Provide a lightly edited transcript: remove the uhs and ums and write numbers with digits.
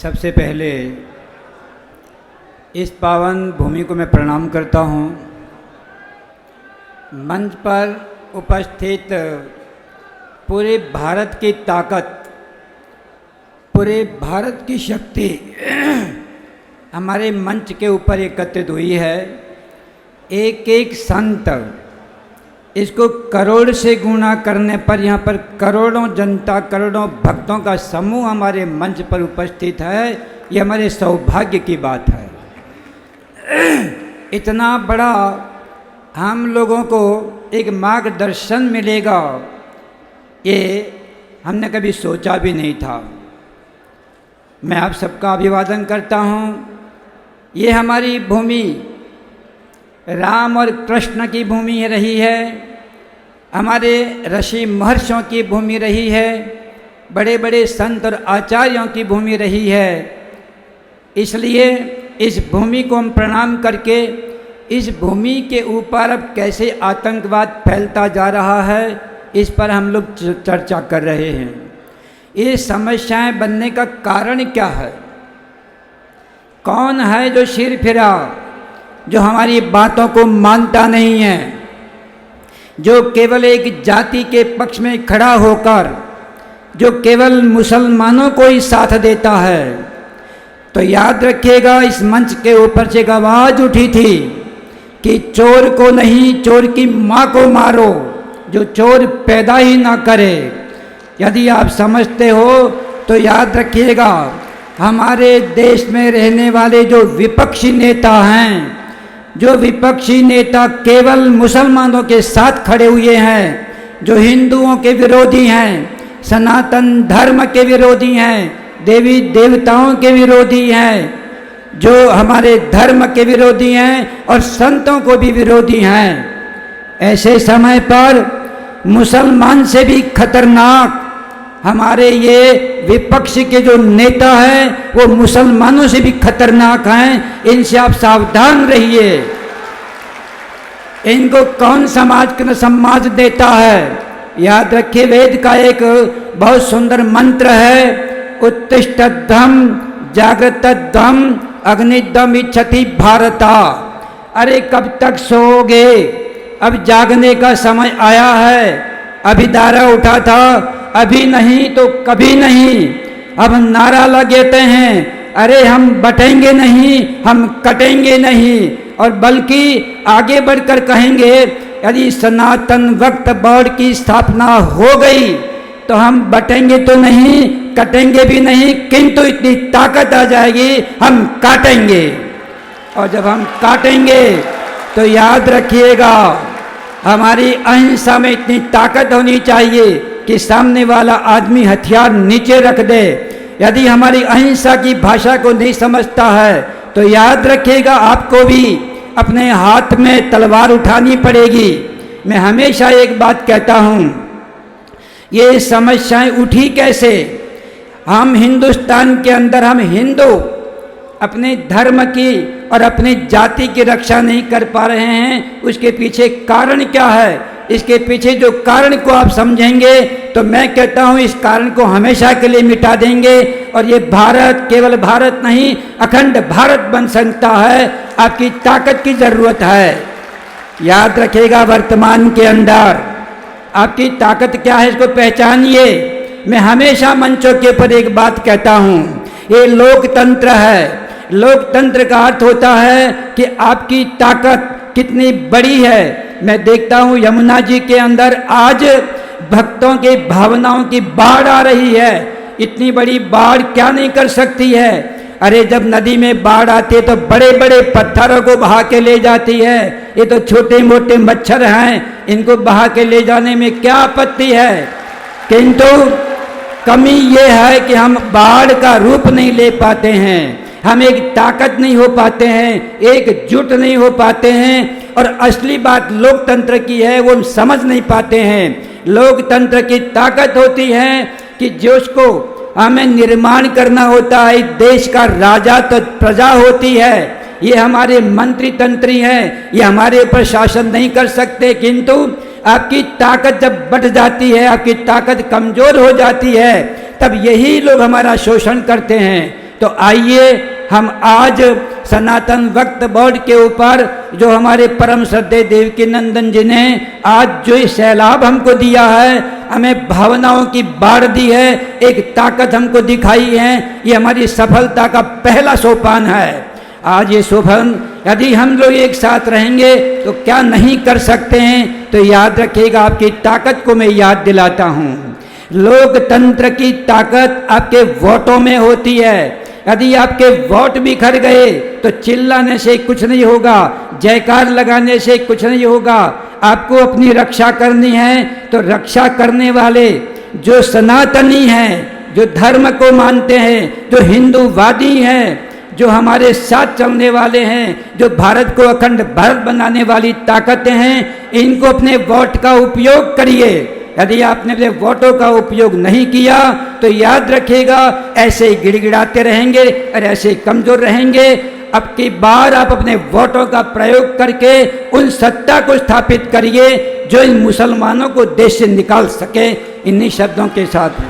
सबसे पहले इस पावन भूमि को मैं प्रणाम करता हूँ। मंच पर उपस्थित पूरे भारत की ताकत, पूरे भारत की शक्ति हमारे मंच के ऊपर एकत्रित हुई है। एक एक संत, इसको करोड़ से गुणा करने पर यहाँ पर करोड़ों जनता, करोड़ों भक्तों का समूह हमारे मंच पर उपस्थित है। ये हमारे सौभाग्य की बात है। इतना बड़ा हम लोगों को एक मार्गदर्शन मिलेगा, ये हमने कभी सोचा भी नहीं था। मैं आप सबका अभिवादन करता हूँ। ये हमारी भूमि राम और कृष्ण की भूमि रही है, हमारे ऋषि महर्षियों की भूमि रही है, बड़े बड़े संत और आचार्यों की भूमि रही है। इसलिए इस भूमि को हम प्रणाम करके इस भूमि के ऊपर अब कैसे आतंकवाद फैलता जा रहा है, इस पर हम लोग चर्चा कर रहे हैं। ये समस्याएं बनने का कारण क्या है? कौन है जो सिर फिरा, जो हमारी बातों को मानता नहीं है, जो केवल एक जाति के पक्ष में खड़ा होकर जो केवल मुसलमानों को ही साथ देता है? तो याद रखिएगा, इस मंच के ऊपर से एक आवाज़ उठी थी कि चोर को नहीं, चोर की माँ को मारो, जो चोर पैदा ही ना करे। यदि आप समझते हो तो याद रखिएगा, हमारे देश में रहने वाले जो विपक्षी नेता हैं, जो विपक्षी नेता केवल मुसलमानों के साथ खड़े हुए हैं, जो हिंदुओं के विरोधी हैं, सनातन धर्म के विरोधी हैं, देवी देवताओं के विरोधी हैं, जो हमारे धर्म के विरोधी हैं और संतों को भी विरोधी हैं, ऐसे समय पर मुसलमान से भी खतरनाक हमारे ये विपक्ष के जो नेता हैं वो मुसलमानों से भी खतरनाक हैं। इनसे आप सावधान रहिए। इनको कौन समाज देता है? याद रखिए, वेद का एक बहुत सुंदर मंत्र है, उत्तिष्ठध्वम जागृतध्वम अग्निदम इच्छति भारता। अरे कब तक सोओगे? अब जागने का समय आया है। अभी नारा उठा था, अभी नहीं तो कभी नहीं। अब नारा लगाते हैं, अरे हम बटेंगे नहीं, हम कटेंगे नहीं, और बल्कि आगे बढ़कर कहेंगे, यदि सनातन वक्त बोर्ड की स्थापना हो गई तो हम बटेंगे तो नहीं, कटेंगे भी नहीं, किंतु इतनी ताकत आ जाएगी हम काटेंगे। और जब हम काटेंगे तो याद रखिएगा, हमारी अहिंसा में इतनी ताकत होनी चाहिए कि सामने वाला आदमी हथियार नीचे रख दे। यदि हमारी अहिंसा की भाषा को नहीं समझता है तो याद रखिएगा, आपको भी अपने हाथ में तलवार उठानी पड़ेगी। मैं हमेशा एक बात कहता हूँ, ये समस्याएं उठी कैसे? हम हिंदुस्तान के अंदर, हम हिंदू अपने धर्म की और अपनी जाति की रक्षा नहीं कर पा रहे हैं। उसके पीछे कारण क्या है? इसके पीछे जो कारण को आप समझेंगे तो मैं कहता हूँ इस कारण को हमेशा के लिए मिटा देंगे, और ये भारत केवल भारत नहीं, अखंड भारत बन सकता है। आपकी ताकत की ज़रूरत है। याद रखिएगा, वर्तमान के अंदर आपकी ताकत क्या है, इसको पहचानिए। मैं हमेशा मंचों के ऊपर एक बात कहता हूँ, ये लोकतंत्र है। लोकतंत्र का अर्थ होता है कि आपकी ताकत कितनी बड़ी है। मैं देखता हूँ यमुना जी के अंदर आज भक्तों के भावनाओं की बाढ़ आ रही है। इतनी बड़ी बाढ़ क्या नहीं कर सकती है? अरे जब नदी में बाढ़ आती है तो बड़े बड़े पत्थरों को बहा के ले जाती है। ये तो छोटे मोटे मच्छर हैं, इनको बहा के ले जाने में क्या आपत्ति है? किंतु कमी ये है कि हम बाढ़ का रूप नहीं ले पाते हैं, हम एक ताकत नहीं हो पाते हैं, एकजुट नहीं हो पाते हैं। और असली बात लोकतंत्र की है, वो हम समझ नहीं पाते हैं। लोकतंत्र की ताकत होती है कि जो उसको हमें निर्माण करना होता है। देश का राजा तो प्रजा होती है, ये हमारे मंत्री तंत्री हैं, ये हमारे ऊपर शासन नहीं कर सकते। किंतु आपकी ताकत जब बढ़ जाती है, आपकी ताकत कमज़ोर हो जाती है, तब यही लोग हमारा शोषण करते हैं। तो आइए हम आज सनातन वक्फ बोर्ड के ऊपर जो हमारे परम श्रद्धेय देवकी नंदन जी ने आज जो ये सैलाब हमको दिया है, हमें भावनाओं की बाढ़ दी है, एक ताकत हमको दिखाई है, ये हमारी सफलता का पहला सोपान है। आज ये सोपान यदि हम लोग एक साथ रहेंगे तो क्या नहीं कर सकते हैं। तो याद रखिएगा, आपकी ताकत को मैं याद दिलाता हूँ। लोकतंत्र की ताकत आपके वोटों में होती है। यदि आपके वोट बिखर गए तो चिल्लाने से कुछ नहीं होगा, जयकार लगाने से कुछ नहीं होगा। आपको अपनी रक्षा करनी है तो रक्षा करने वाले जो सनातनी हैं, जो धर्म को मानते हैं, जो हिंदूवादी हैं, जो हमारे साथ चलने वाले हैं, जो भारत को अखंड भारत बनाने वाली ताकतें हैं, इनको अपने वोट का उपयोग करिए। यदि आपने अपने वोटों का उपयोग नहीं किया तो याद रखिएगा, ऐसे ही गिड़गिड़ाते रहेंगे और ऐसे ही कमजोर रहेंगे। अब की बार आप अपने वोटों का प्रयोग करके उन सत्ता को स्थापित करिए जो इन मुसलमानों को देश से निकाल सके। इन्हीं शब्दों के साथ